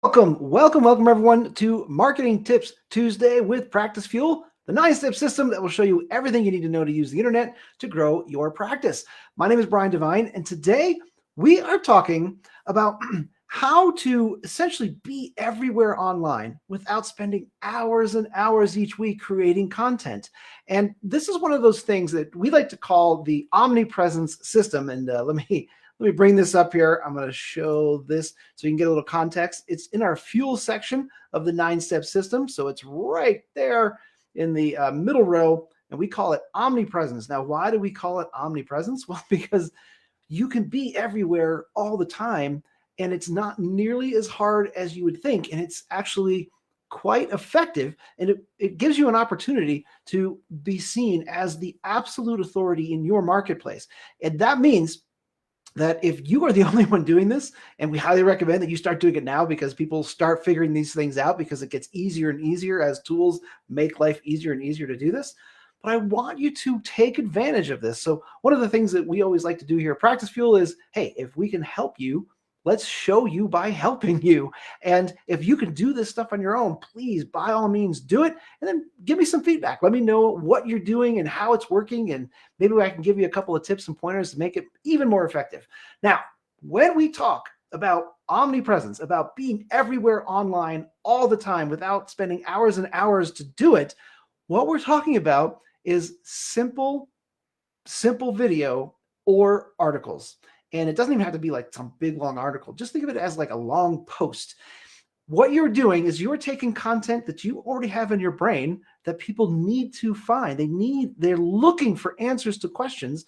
Welcome everyone to Marketing Tips Tuesday with Practicefuel, the 9-step system that will show you everything you need to know to use the internet to grow your practice. My name is Brian Devine, and today we are talking about how to essentially be everywhere online without spending hours and hours each week creating content. And this is one of those things that we like to call the Omnipresence system. And let me bring this up here. I'm going to show this so you can get a little context. It's in our fuel section of the 9-step system. So it's right there in the middle row, and we call it omnipresence. Now, why do we call it omnipresence? Well, because you can be everywhere all the time, and it's not nearly as hard as you would think. And it's actually quite effective, and it gives you an opportunity to be seen as the absolute authority in your marketplace. And that means that if you are the only one doing this, and we highly recommend that you start doing it now, because people start figuring these things out because it gets easier and easier as tools make life easier and easier to do this. But I want you to take advantage of this. So one of the things that we always like to do here at Practicefuel is, hey, if we can help you, let's show you by helping you. And if you can do this stuff on your own, please, by all means, do it. And then give me some feedback. Let me know what you're doing and how it's working. And maybe I can give you a couple of tips and pointers to make it even more effective. Now, when we talk about omnipresence, about being everywhere online all the time without spending hours and hours to do it, what we're talking about is simple video or articles. And it doesn't even have to be like some big long article. Just think of it as like a long post. What you're doing is you're taking content that you already have in your brain that people need to find. They're looking for answers to questions,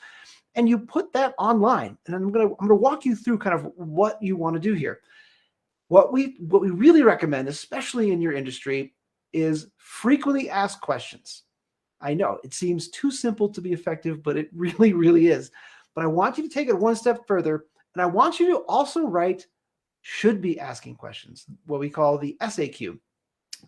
and you put that online. And I'm gonna walk you through kind of what you want to do here. What we really recommend, especially in your industry, is frequently asked questions. I know it seems too simple to be effective, but it really, really is. But I want you to take it one step further, and I want you to also write should be asking questions, what we call the SAQ,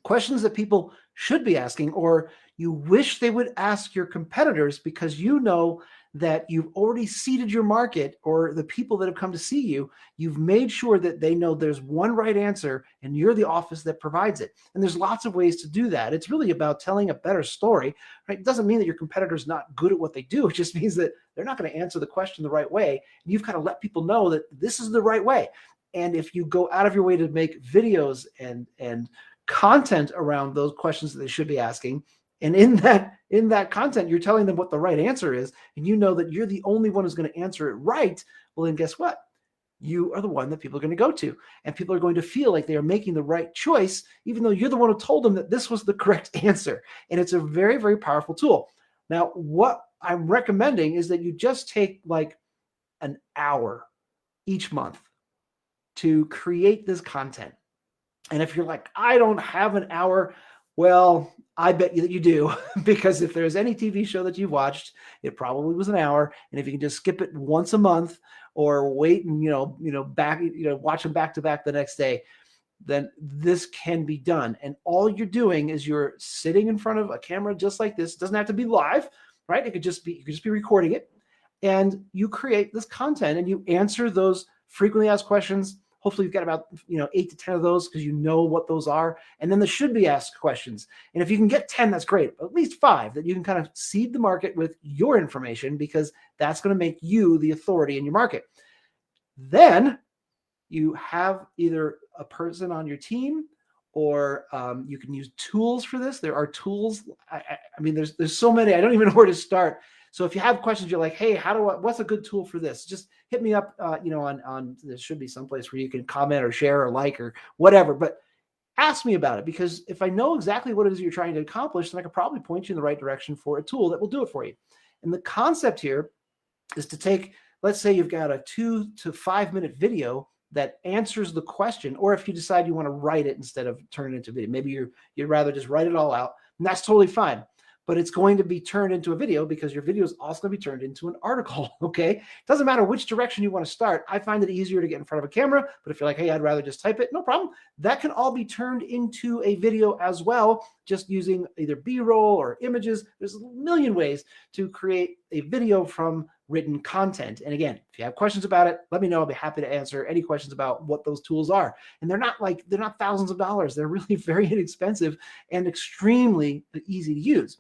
questions that people should be asking, or you wish they would ask your competitors because you know that you've already seeded your market, or the people that have come to see you, you've made sure that they know there's one right answer and you're the office that provides it. And there's lots of ways to do that. It's really about telling a better story, right? It doesn't mean that your competitor's not good at what they do. It just means that they're not going to answer the question the right way. And you've kind of let people know that this is the right way. And if you go out of your way to make videos and content around those questions that they should be asking, and in that content, you're telling them what the right answer is, and you know that you're the only one who's going to answer it right, well, then guess what? You are the one that people are going to go to, and people are going to feel like they are making the right choice, even though you're the one who told them that this was the correct answer. And it's a very, very powerful tool. Now, what I'm recommending is that you just take like an hour each month to create this content. And if you're like, I don't have an hour, well, I bet you that you do, because if there's any TV show that you've watched, it probably was an hour. And if you can just skip it once a month, or wait and watch them back to back the next day, then this can be done. And all you're doing is you're sitting in front of a camera just like this. It doesn't have to be live, right? You could just be recording it, and you create this content and you answer those frequently asked questions. Hopefully you've got about 8 to 10 of those, because you know what those are. And then the should be asked questions. And if you can get 10, that's great. But at least 5 that you can kind of seed the market with your information, because that's going to make you the authority in your market. Then you have either a person on your team, or you can use tools for this. There are tools. I mean, there's so many. I don't even know where to start. So if you have questions, you're like, hey, what's a good tool for this? Just hit me up, on there should be someplace where you can comment or share or like or whatever, but ask me about it, because if I know exactly what it is you're trying to accomplish, then I could probably point you in the right direction for a tool that will do it for you. And the concept here is to take, let's say you've got a 2 to 5 minute video that answers the question, or if you decide you want to write it instead of turn it into video, maybe you'd rather just write it all out, and that's totally fine. But it's going to be turned into a video, because your video is also going to be turned into an article, okay? It doesn't matter which direction you want to start. I find it easier to get in front of a camera, but if you're like, hey, I'd rather just type it, no problem. That can all be turned into a video as well, just using either B-roll or images. There's a million ways to create a video from written content. And again, if you have questions about it, let me know. I'll be happy to answer any questions about what those tools are. And they're not thousands of dollars. They're really very inexpensive and extremely easy to use.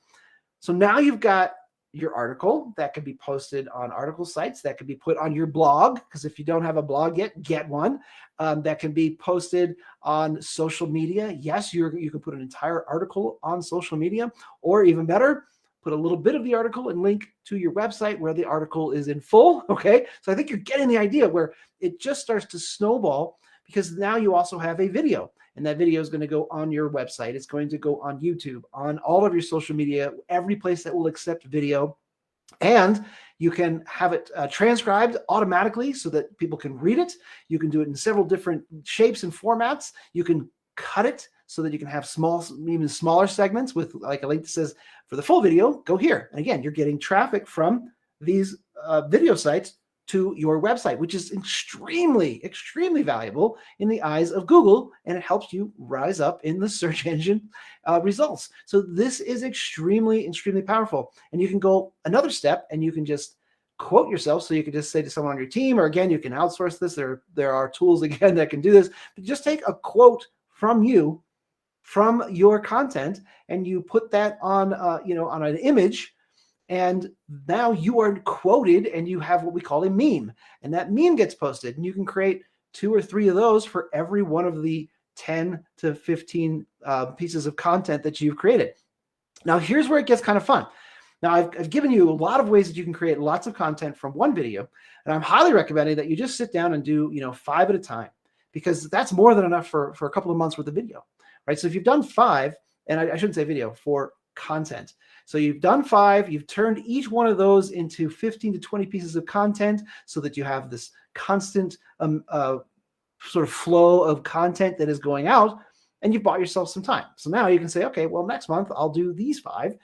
So now you've got your article that can be posted on article sites, that can be put on your blog, because if you don't have a blog yet, get one. That can be posted on social media. Yes, you can put an entire article on social media, or even better, put a little bit of the article and link to your website where the article is in full. Okay, so I think you're getting the idea where it just starts to snowball, because now you also have a video. And that video is going to go on your website. It's going to go on YouTube, on all of your social media, every place that will accept video. And you can have it transcribed automatically so that people can read it. You can do it in several different shapes and formats. You can cut it so that you can have even smaller segments with like a link that says, for the full video, go here. And again, you're getting traffic from these video sites to your website, which is extremely, extremely valuable in the eyes of Google, and it helps you rise up in the search engine results. So this is extremely, extremely powerful. And you can go another step and you can just quote yourself. So you can just say to someone on your team, or again, you can outsource this. There are tools again that can do this, but just take a quote from you, from your content, and you put that on, on an image. And now you are quoted and you have what we call a meme, and that meme gets posted, and you can create 2 or 3 of those for every one of the 10 to 15 pieces of content that you've created. Now, here's where it gets kind of fun. Now, I've given you a lot of ways that you can create lots of content from one video, and I'm highly recommending that you just sit down and do, 5 at a time, because that's more than enough for a couple of months worth of video, right? So if you've done 5, and I shouldn't say video, for content. So you've done 5, you've turned each one of those into 15 to 20 pieces of content so that you have this constant sort of flow of content that is going out, and you've bought yourself some time. So now you can say, okay, well, next month I'll do these 5.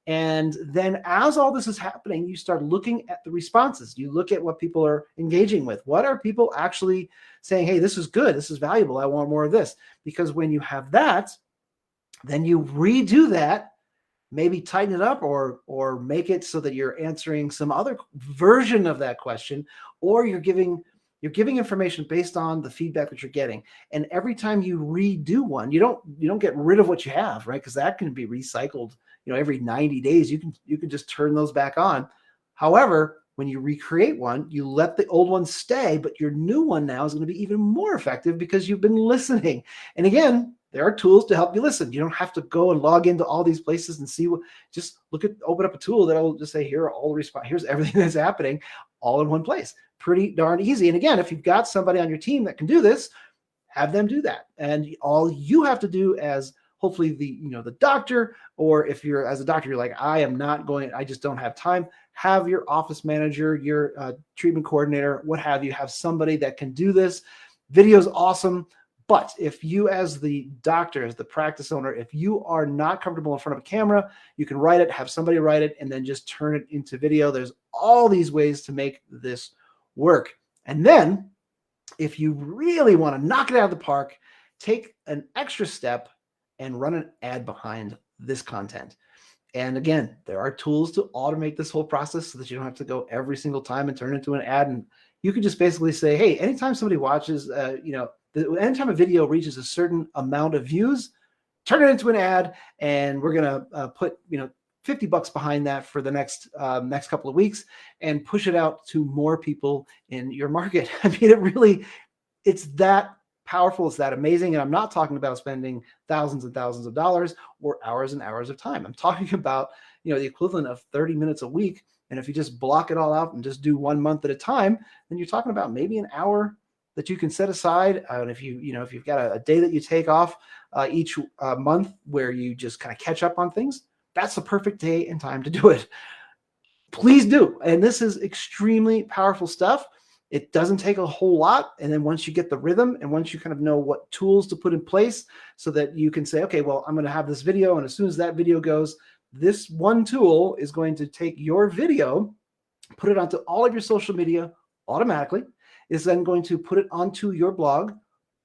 And then as all this is happening, you start looking at the responses. You look at what people are engaging with. What are people actually saying? Hey, this is good. This is valuable. I want more of this. Because when you have that, then you redo that, maybe tighten it up, or make it so that you're answering some other version of that question, or you're giving information based on the feedback that you're getting. And every time you redo one, you don't get rid of what you have, right? Because that can be recycled. Every 90 days, you can just turn those back on. However, when you recreate one, you let the old one stay, but your new one now is going to be even more effective because you've been listening. And again, there are tools to help you listen. You don't have to go and log into all these places and see just open up a tool that'll just say, here are all the response, here's everything that's happening all in one place. Pretty darn easy. And again, if you've got somebody on your team that can do this, have them do that. And all you have to do as hopefully the doctor, or if you're as a doctor, you're like, I just don't have time. Have your office manager, your treatment coordinator, what have you, have somebody that can do this. Video's awesome. But if you, as the doctor, as the practice owner, if you are not comfortable in front of a camera, you can write it, have somebody write it, and then just turn it into video. There's all these ways to make this work. And then if you really want to knock it out of the park, take an extra step and run an ad behind this content. And again, there are tools to automate this whole process so that you don't have to go every single time and turn it into an ad. And you can just basically say, hey, anytime somebody watches, anytime a video reaches a certain amount of views, turn it into an ad, and we're going to put, $50 behind that for the next couple of weeks and push it out to more people in your market. I mean, it's that powerful. It's that amazing. And I'm not talking about spending thousands and thousands of dollars or hours and hours of time. I'm talking about, the equivalent of 30 minutes a week. And if you just block it all out and just do 1 month at a time, then you're talking about maybe an hour that you can set aside. And if you've got a day that you take off each month where you just kind of catch up on things, that's the perfect day and time to do it. Please do. And this is extremely powerful stuff. It doesn't take a whole lot. And then once you get the rhythm, and once you kind of know what tools to put in place so that you can say, okay, well, I'm going to have this video. And as soon as that video goes, this one tool is going to take your video, put it onto all of your social media automatically. Is then going to put it onto your blog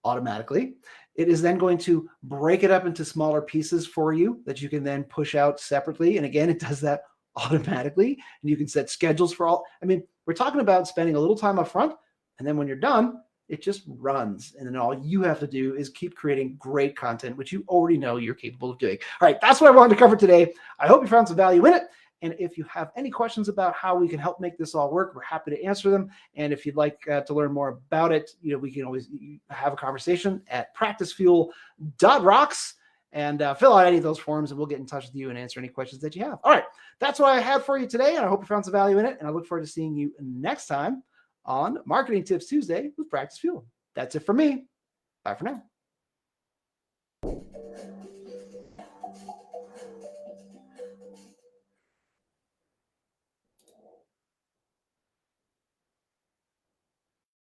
automatically. It is then going to break it up into smaller pieces for you that you can then push out separately. And again, it does that automatically, and you can set schedules for all. I mean, we're talking about spending a little time up front, and then when you're done, it just runs. And then all you have to do is keep creating great content, which you already know you're capable of doing. All right, that's what I wanted to cover today. I hope you found some value in it. And if you have any questions about how we can help make this all work, we're happy to answer them. And if you'd like to learn more about it, we can always have a conversation at practicefuel.rocks and fill out any of those forms, and we'll get in touch with you and answer any questions that you have. All right, that's what I have for you today, and I hope you found some value in it. And I look forward to seeing you next time on Marketing Tips Tuesday with Practice Fuel. That's it for me. Bye for now.